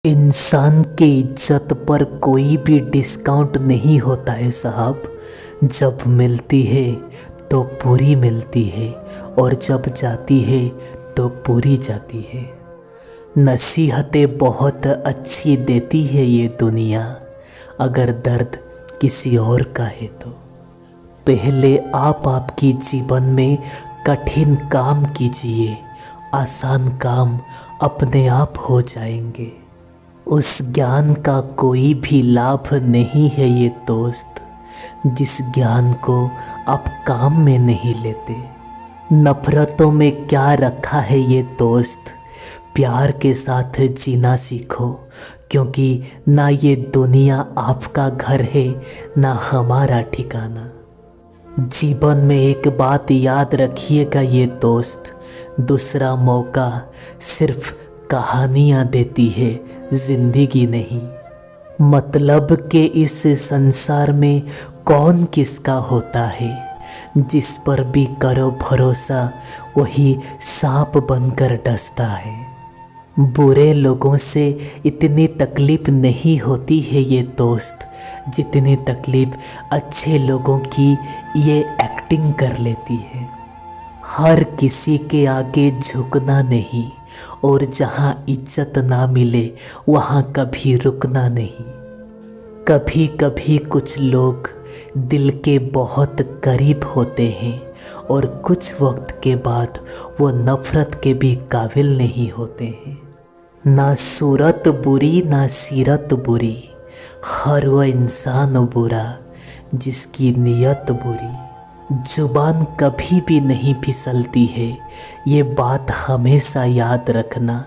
इंसान की इज्जत पर कोई भी डिस्काउंट नहीं होता है साहब। जब मिलती है तो पूरी मिलती है और जब जाती है तो पूरी जाती है। नसीहतें बहुत अच्छी देती है ये दुनिया, अगर दर्द किसी और का है तो। पहले आप आपकी जीवन में कठिन काम कीजिए, आसान काम अपने आप हो जाएंगे। उस ज्ञान का कोई भी लाभ नहीं है ये दोस्त, जिस ज्ञान को आप काम में नहीं लेते। नफरतों में क्या रखा है ये दोस्त, प्यार के साथ जीना सीखो, क्योंकि ना ये दुनिया आपका घर है ना हमारा ठिकाना। जीवन में एक बात याद रखिएगा ये दोस्त, दूसरा मौका सिर्फ कहानियाँ देती है, जिंदगी नहीं। मतलब के इस संसार में कौन किसका होता है, जिस पर भी करो भरोसा वही सांप बनकर डसता है। बुरे लोगों से इतनी तकलीफ नहीं होती है ये दोस्त, जितनी तकलीफ अच्छे लोगों की ये एक्टिंग कर लेती है। हर किसी के आगे झुकना नहीं, और जहाँ इज्जत ना मिले वहाँ कभी रुकना नहीं। कभी कभी कुछ लोग दिल के बहुत करीब होते हैं और कुछ वक्त के बाद वो नफरत के भी काबिल नहीं होते हैं। ना सूरत बुरी ना सीरत बुरी, हर वह इंसान बुरा जिसकी नियत बुरी। जुबान कभी भी नहीं फिसलती है, ये बात हमेशा याद रखना।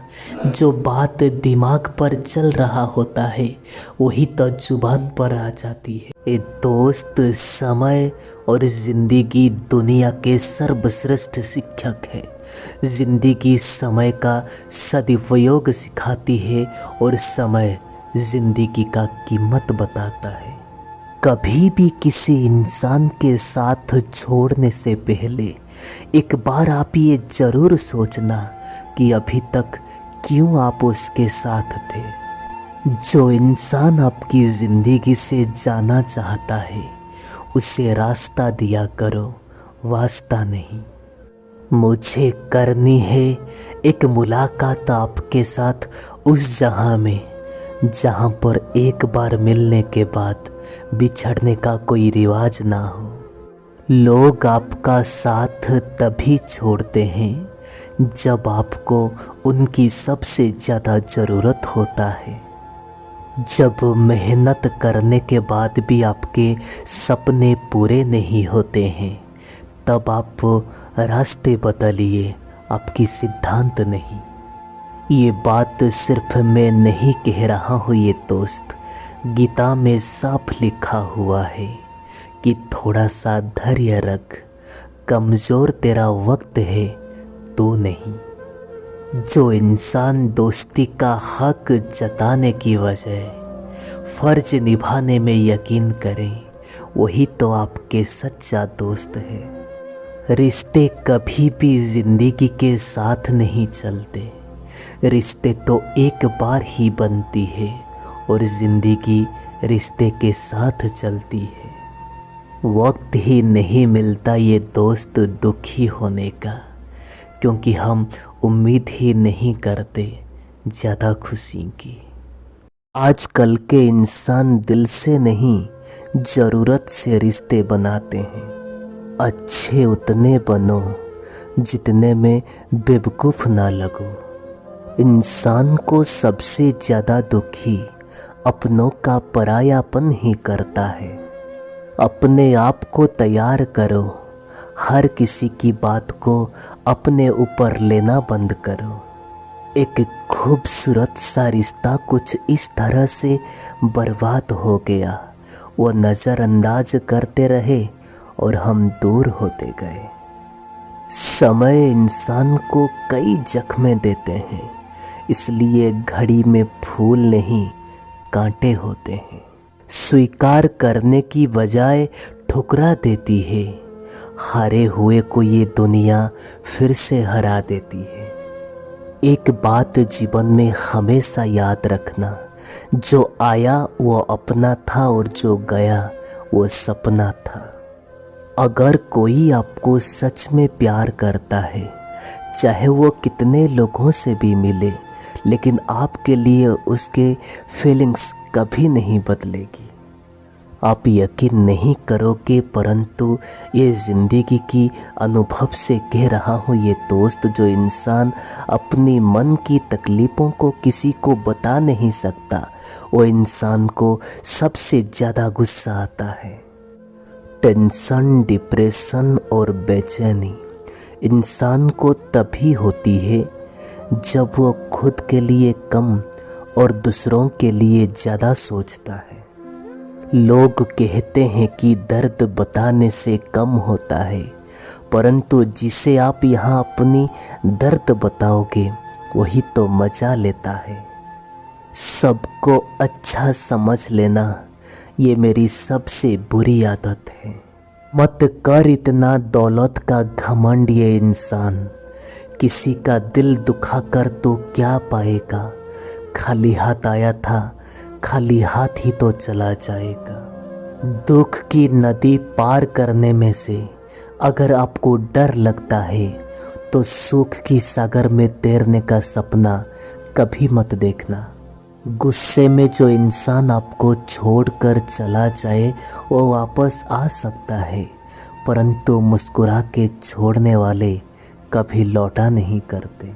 जो बात दिमाग पर चल रहा होता है वही तो जुबान पर आ जाती है। ये दोस्त, समय और ज़िंदगी दुनिया के सर्वश्रेष्ठ शिक्षक है। ज़िंदगी समय का सदुपयोग सिखाती है और समय ज़िंदगी का कीमत बताता है। कभी भी किसी इंसान के साथ छोड़ने से पहले एक बार आप ये ज़रूर सोचना कि अभी तक क्यों आप उसके साथ थे। जो इंसान आपकी ज़िंदगी से जाना चाहता है उसे रास्ता दिया करो, वास्ता नहीं। मुझे करनी है एक मुलाकात आपके साथ उस जहां में, जहां पर एक बार मिलने के बाद बिछड़ने का कोई रिवाज ना हो। लोग आपका साथ तभी छोड़ते हैं जब आपको उनकी सबसे ज़्यादा ज़रूरत होता है। जब मेहनत करने के बाद भी आपके सपने पूरे नहीं होते हैं, तब आप रास्ते बदलिए, आपकी सिद्धांत नहीं। ये बात सिर्फ मैं नहीं कह रहा हूँ ये दोस्त, गीता में साफ लिखा हुआ है कि थोड़ा सा धैर्य रख, कमज़ोर तेरा वक्त है तू नहीं। जो इंसान दोस्ती का हक जताने की बजाय फ़र्ज निभाने में यकीन करें, वही तो आपके सच्चा दोस्त है। रिश्ते कभी भी ज़िंदगी के साथ नहीं चलते, रिश्ते तो एक बार ही बनती है और ज़िंदगी रिश्ते के साथ चलती है। वक्त ही नहीं मिलता ये दोस्त दुखी होने का, क्योंकि हम उम्मीद ही नहीं करते ज़्यादा खुशी की। आजकल के इंसान दिल से नहीं, ज़रूरत से रिश्ते बनाते हैं। अच्छे उतने बनो जितने में बेवकूफ़ ना लगो। इंसान को सबसे ज़्यादा दुखी अपनों का परायापन ही करता है। अपने आप को तैयार करो, हर किसी की बात को अपने ऊपर लेना बंद करो। एक खूबसूरत सा रिश्ता कुछ इस तरह से बर्बाद हो गया, वो नज़रअंदाज करते रहे और हम दूर होते गए। समय इंसान को कई जख्में देते हैं, इसलिए घड़ी में फूल नहीं कांटे होते हैं। स्वीकार करने की बजाय ठुकरा देती है, हारे हुए को ये दुनिया फिर से हरा देती है। एक बात जीवन में हमेशा याद रखना, जो आया वो अपना था और जो गया वो सपना था। अगर कोई आपको सच में प्यार करता है, चाहे वो कितने लोगों से भी मिले, लेकिन आपके लिए उसके फीलिंग्स कभी नहीं बदलेगी। आप यकीन नहीं करोगे, परंतु ये ज़िंदगी की अनुभव से कह रहा हूँ ये दोस्त, जो इंसान अपनी मन की तकलीफ़ों को किसी को बता नहीं सकता, वो इंसान को सबसे ज़्यादा गुस्सा आता है। टेंशन, डिप्रेशन और बेचैनी इंसान को तभी होती है जब वो खुद के लिए कम और दूसरों के लिए ज़्यादा सोचता है। लोग कहते हैं कि दर्द बताने से कम होता है, परंतु जिसे आप यहाँ अपनी दर्द बताओगे वही तो मजा लेता है। सबको अच्छा समझ लेना ये मेरी सबसे बुरी आदत है। मत कर इतना दौलत का घमंड ये इंसान, किसी का दिल दुखा कर तो क्या पाएगा। खाली हाथ आया था, खाली हाथ ही तो चला जाएगा। दुख की नदी पार करने में से अगर आपको डर लगता है तो सुख की सागर में तैरने का सपना कभी मत देखना। गुस्से में जो इंसान आपको छोड़कर चला जाए वो वापस आ सकता है, परंतु मुस्कुरा के छोड़ने वाले कभी लौटा नहीं करते।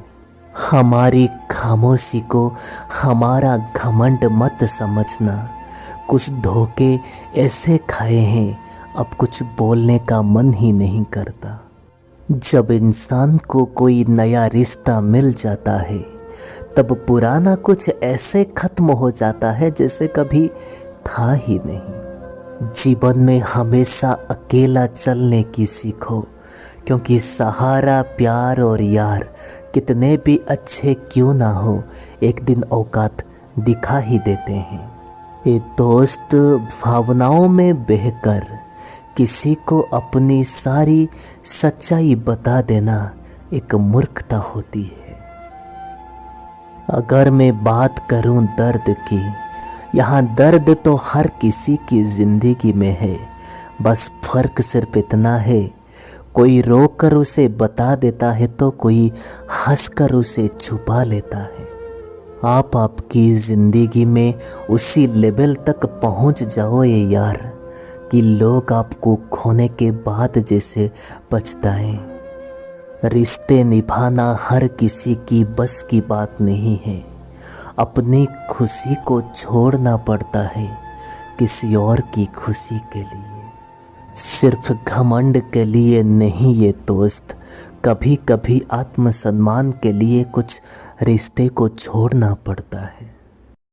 हमारी खामोशी को हमारा घमंड मत समझना। कुछ धोखे ऐसे खाए हैं अब कुछ बोलने का मन ही नहीं करता। जब इंसान को कोई नया रिश्ता मिल जाता है तब पुराना कुछ ऐसे खत्म हो जाता है जैसे कभी था ही नहीं। जीवन में हमेशा अकेला चलने की सीखो, क्योंकि सहारा, प्यार और यार कितने भी अच्छे क्यों ना हो, एक दिन औकात दिखा ही देते हैं। ये दोस्त, भावनाओं में बहकर किसी को अपनी सारी सच्चाई बता देना एक मूर्खता होती है। अगर मैं बात करूं दर्द की, यहाँ दर्द तो हर किसी की ज़िंदगी में है, बस फर्क सिर्फ इतना है, कोई रोकर उसे बता देता है तो कोई हंसकर उसे छुपा लेता है। आप आपकी ज़िंदगी में उसी लेवल तक पहुंच जाओ ये यार कि लोग आपको खोने के बाद जैसे पछताएं। रिश्ते निभाना हर किसी की बस की बात नहीं है। अपनी खुशी को छोड़ना पड़ता है किसी और की खुशी के लिए। सिर्फ घमंड के लिए नहीं ये दोस्त, कभी कभी आत्मसम्मान के लिए कुछ रिश्ते को छोड़ना पड़ता है।